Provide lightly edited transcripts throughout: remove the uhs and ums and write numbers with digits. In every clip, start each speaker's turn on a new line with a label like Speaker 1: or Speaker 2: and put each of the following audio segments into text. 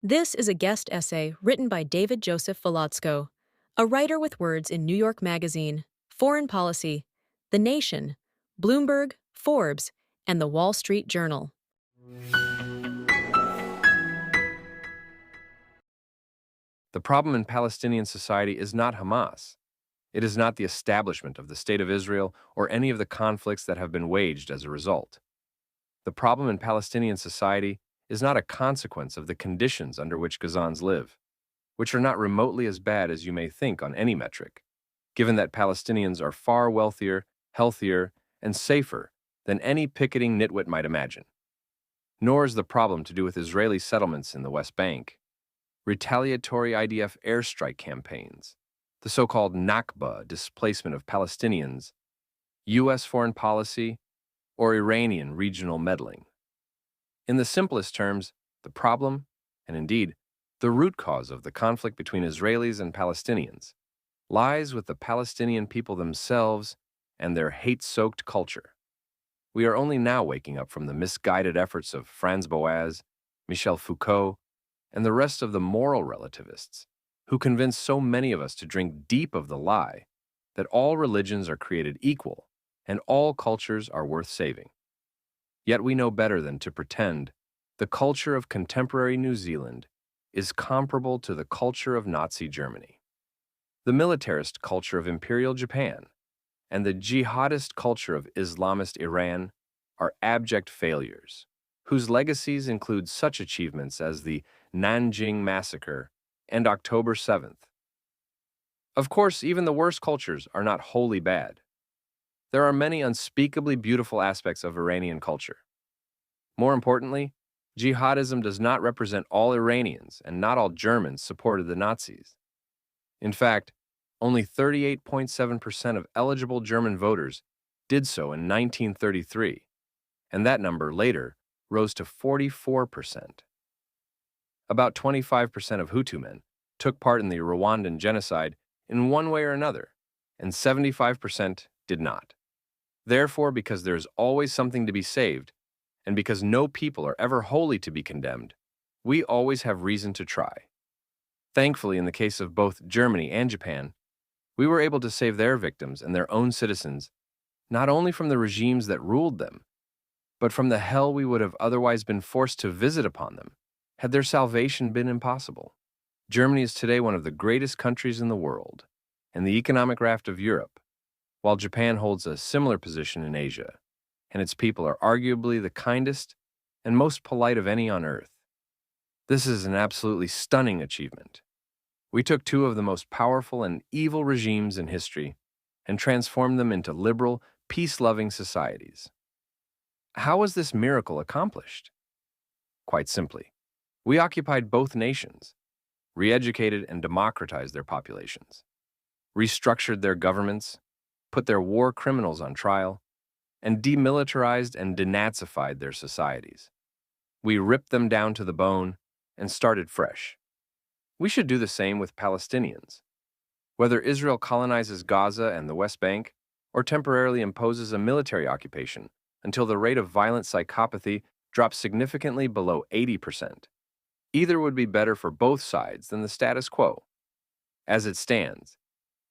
Speaker 1: This is a guest essay written by David Joseph Volodsko, a writer with words in New York Magazine, Foreign Policy, The Nation, Bloomberg, Forbes, and The Wall Street Journal.
Speaker 2: The problem in Palestinian society is not Hamas. It is not the establishment of the State of Israel or any of the conflicts that have been waged as a result. The problem in Palestinian society is not a consequence of the conditions under which Gazans live, which are not remotely as bad as you may think on any metric, given that Palestinians are far wealthier, healthier, and safer than any picketing nitwit might imagine. Nor is the problem to do with Israeli settlements in the West Bank, retaliatory IDF airstrike campaigns, the so-called Nakba displacement of Palestinians, U.S. foreign policy, or Iranian regional meddling. In the simplest terms, the problem, and indeed, the root cause of the conflict between Israelis and Palestinians, lies with the Palestinian people themselves and their hate-soaked culture. We are only now waking up from the misguided efforts of Franz Boas, Michel Foucault, and the rest of the moral relativists, who convince so many of us to drink deep of the lie that all religions are created equal and all cultures are worth saving. Yet we know better than to pretend the culture of contemporary New Zealand is comparable to the culture of Nazi Germany. The militarist culture of Imperial Japan and the jihadist culture of Islamist Iran are abject failures, whose legacies include such achievements as the Nanjing Massacre and October 7th. Of course, even the worst cultures are not wholly bad. There are many unspeakably beautiful aspects of Iranian culture. More importantly, jihadism does not represent all Iranians and not all Germans supported the Nazis. In fact, only 38.7% of eligible German voters did so in 1933, and that number later rose to 44%. About 25% of Hutu men took part in the Rwandan genocide in one way or another, and 75% did not. Therefore, because there is always something to be saved, and because no people are ever wholly to be condemned, we always have reason to try. Thankfully, in the case of both Germany and Japan, we were able to save their victims and their own citizens, not only from the regimes that ruled them, but from the hell we would have otherwise been forced to visit upon them, had their salvation been impossible. Germany is today one of the greatest countries in the world, and the economic raft of Europe, while Japan holds a similar position in Asia, and its people are arguably the kindest and most polite of any on earth. This is an absolutely stunning achievement. We took two of the most powerful and evil regimes in history and transformed them into liberal, peace-loving societies. How was this miracle accomplished? Quite simply, we occupied both nations, re-educated and democratized their populations, restructured their governments, put their war criminals on trial, and demilitarized and denazified their societies. We ripped them down to the bone and started fresh. We should do the same with Palestinians. Whether Israel colonizes Gaza and the West Bank, or temporarily imposes a military occupation until the rate of violent psychopathy drops significantly below 80%, either would be better for both sides than the status quo. As it stands,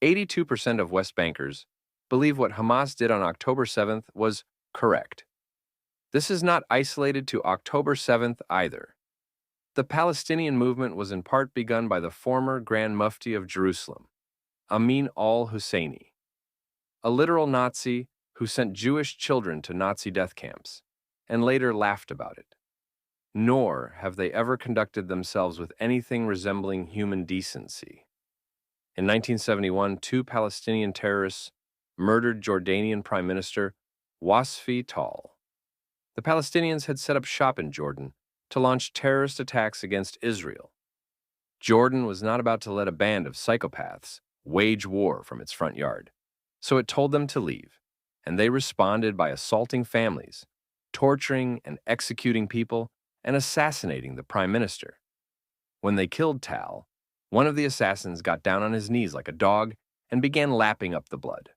Speaker 2: 82% of West Bankers believe what Hamas did on October 7th was correct. This is not isolated to October 7th either. The Palestinian movement was in part begun by the former Grand Mufti of Jerusalem, Amin al-Husseini, a literal Nazi who sent Jewish children to Nazi death camps, and later laughed about it. Nor have they ever conducted themselves with anything resembling human decency. In 1971, two Palestinian terrorists murdered Jordanian Prime Minister Wasfi Tal. The Palestinians had set up shop in Jordan to launch terrorist attacks against Israel. Jordan was not about to let a band of psychopaths wage war from its front yard, so it told them to leave, and they responded by assaulting families, torturing and executing people, and assassinating the prime minister. When they killed Tal, one of the assassins got down on his knees like a dog and began lapping up the blood.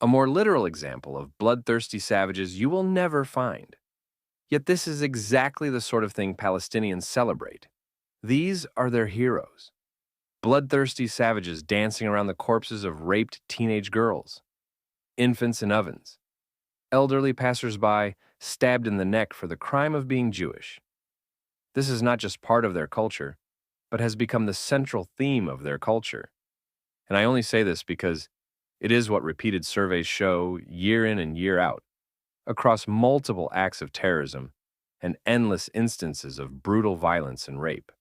Speaker 2: A more literal example of bloodthirsty savages you will never find. Yet this is exactly the sort of thing Palestinians celebrate, These are their heroes, bloodthirsty savages dancing around the corpses of raped teenage girls, infants in ovens, elderly passersby stabbed in the neck for the crime of being Jewish. This is not just part of their culture, but has become the central theme of their culture. And I only say this because it is what repeated surveys show year in and year out, across multiple acts of terrorism and endless instances of brutal violence and rape.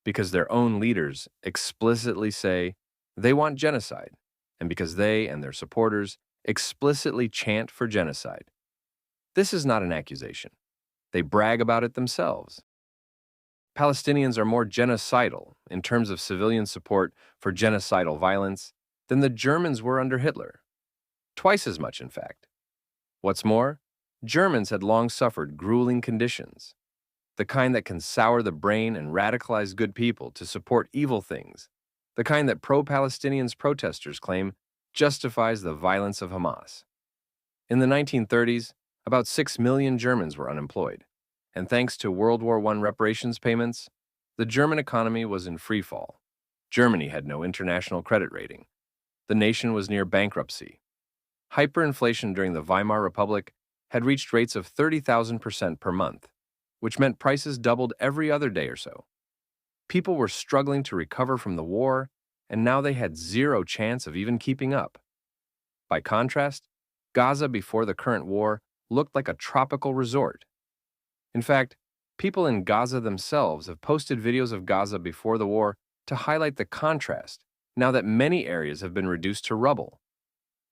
Speaker 2: Because their own leaders explicitly say they want genocide, and because they and their supporters explicitly chant for genocide. This is not an accusation. They brag about it themselves. Palestinians are more genocidal in terms of civilian support for genocidal violence than the Germans were under Hitler. Twice as much, in fact. What's more, Germans had long suffered grueling conditions, the kind that can sour the brain and radicalize good people to support evil things, the kind that pro-Palestinians protesters claim justifies the violence of Hamas. In the 1930s, about 6 million Germans were unemployed, and thanks to World War I reparations payments, the German economy was in free fall. Germany had no international credit rating. The nation was near bankruptcy. Hyperinflation during the Weimar Republic had reached rates of 30,000% per month, which meant prices doubled every other day or so. People were struggling to recover from the war, and now they had zero chance of even keeping up. By contrast, Gaza before the current war looked like a tropical resort. In fact, people in Gaza themselves have posted videos of Gaza before the war to highlight the contrast now that many areas have been reduced to rubble.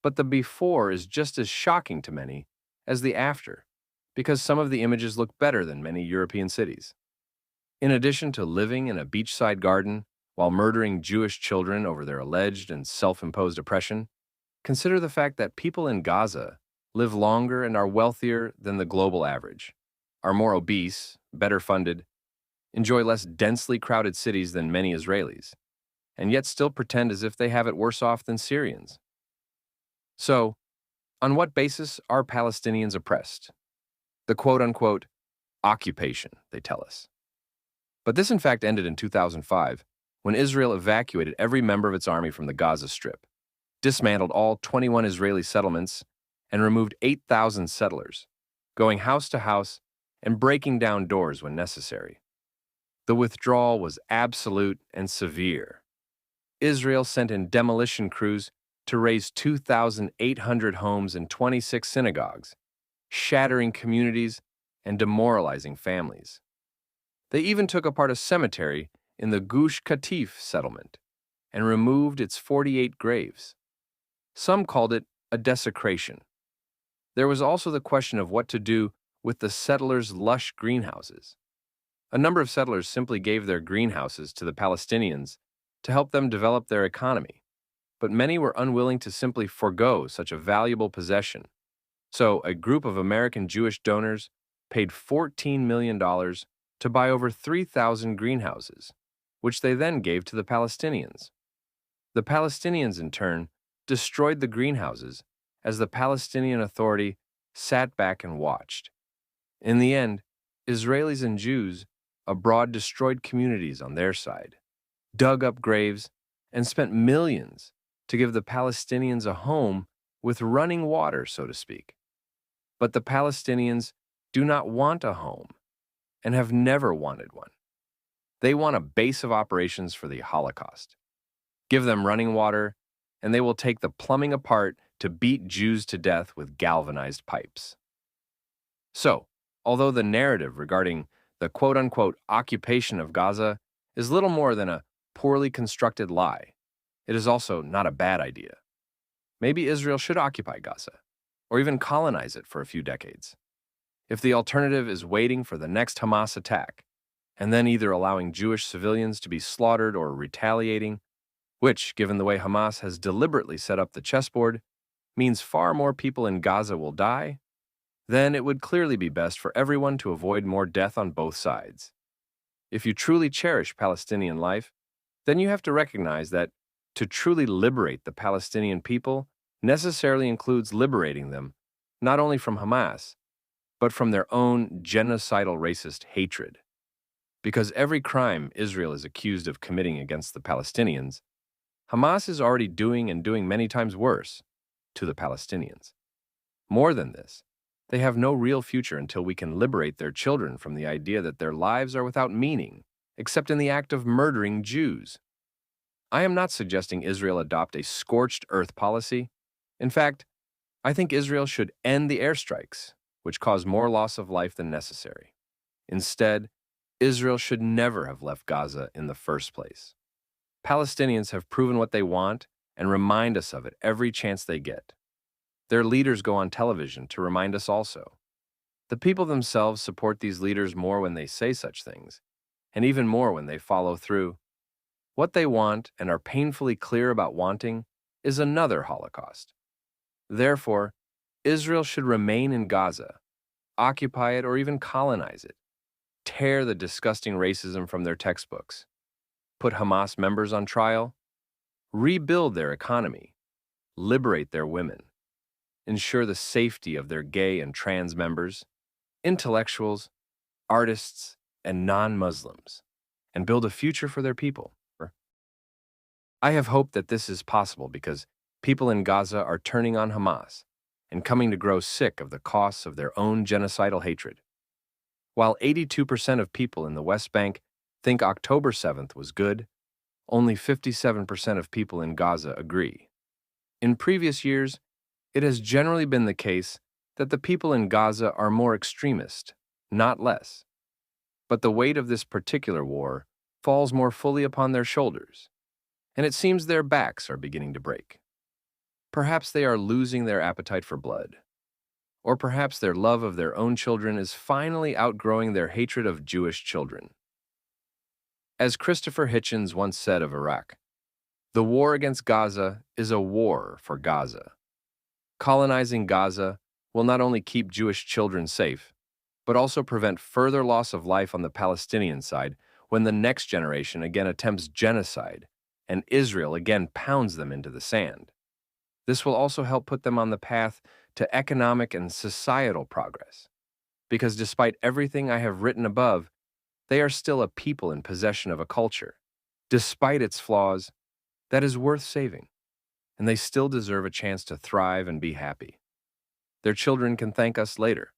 Speaker 2: But the before is just as shocking to many as the after, because some of the images look better than many European cities. In addition to living in a beachside garden while murdering Jewish children over their alleged and self-imposed oppression, consider the fact that people in Gaza live longer and are wealthier than the global average, are more obese, better funded, enjoy less densely crowded cities than many Israelis, and yet still pretend as if they have it worse off than Syrians. So, on what basis are Palestinians oppressed? The quote-unquote occupation, they tell us. But this in fact ended in 2005, when Israel evacuated every member of its army from the Gaza Strip, dismantled all 21 Israeli settlements, and removed 8,000 settlers, going house to house and breaking down doors when necessary. The withdrawal was absolute and severe. Israel sent in demolition crews to raze 2,800 homes and 26 synagogues, shattering communities and demoralizing families. They even took apart a cemetery in the Gush Katif settlement and removed its 48 graves. Some called it a desecration. There was also the question of what to do with the settlers' lush greenhouses. A number of settlers simply gave their greenhouses to the Palestinians to help them develop their economy, but many were unwilling to simply forego such a valuable possession. So a group of American Jewish donors paid $14 million to buy over 3,000 greenhouses, which they then gave to the Palestinians. The Palestinians, in turn, destroyed the greenhouses as the Palestinian Authority sat back and watched. In the end, Israelis and Jews abroad destroyed communities on their side, dug up graves, and spent millions to give the Palestinians a home with running water, so to speak. But the Palestinians do not want a home and have never wanted one. They want a base of operations for the Holocaust. Give them running water, and they will take the plumbing apart to beat Jews to death with galvanized pipes. So, although the narrative regarding the quote-unquote occupation of Gaza is little more than a poorly constructed lie, it is also not a bad idea. Maybe Israel should occupy Gaza, or even colonize it for a few decades. If the alternative is waiting for the next Hamas attack, and then either allowing Jewish civilians to be slaughtered or retaliating, which, given the way Hamas has deliberately set up the chessboard, means far more people in Gaza will die, then it would clearly be best for everyone to avoid more death on both sides. If you truly cherish Palestinian life, then you have to recognize that to truly liberate the Palestinian people necessarily includes liberating them not only from Hamas, but from their own genocidal racist hatred. Because every crime Israel is accused of committing against the Palestinians, Hamas is already doing and doing many times worse to the Palestinians. More than this, they have no real future until we can liberate their children from the idea that their lives are without meaning, except in the act of murdering Jews. I am not suggesting Israel adopt a scorched earth policy. In fact, I think Israel should end the airstrikes, which cause more loss of life than necessary. Instead, Israel should never have left Gaza in the first place. Palestinians have proven what they want and remind us of it every chance they get. Their leaders go on television to remind us also. The people themselves support these leaders more when they say such things, and even more when they follow through. What they want and are painfully clear about wanting is another Holocaust. Therefore, Israel should remain in Gaza, occupy it or even colonize it, tear the disgusting racism from their textbooks, put Hamas members on trial, rebuild their economy, liberate their women, ensure the safety of their gay and trans members, intellectuals, artists, and non-Muslims, and build a future for their people. I have hope that this is possible because people in Gaza are turning on Hamas and coming to grow sick of the costs of their own genocidal hatred. While 82% of people in the West Bank think October 7th was good, only 57% of people in Gaza agree. In previous years, it has generally been the case that the people in Gaza are more extremist, not less. But the weight of this particular war falls more fully upon their shoulders, and it seems their backs are beginning to break. Perhaps they are losing their appetite for blood, or perhaps their love of their own children is finally outgrowing their hatred of Jewish children. As Christopher Hitchens once said of Iraq, the war against Gaza is a war for Gaza. Colonizing Gaza will not only keep Jewish children safe, but also prevent further loss of life on the Palestinian side when the next generation again attempts genocide and Israel again pounds them into the sand. This will also help put them on the path to economic and societal progress, because despite everything I have written above, they are still a people in possession of a culture, despite its flaws, that is worth saving, and they still deserve a chance to thrive and be happy. Their children can thank us later.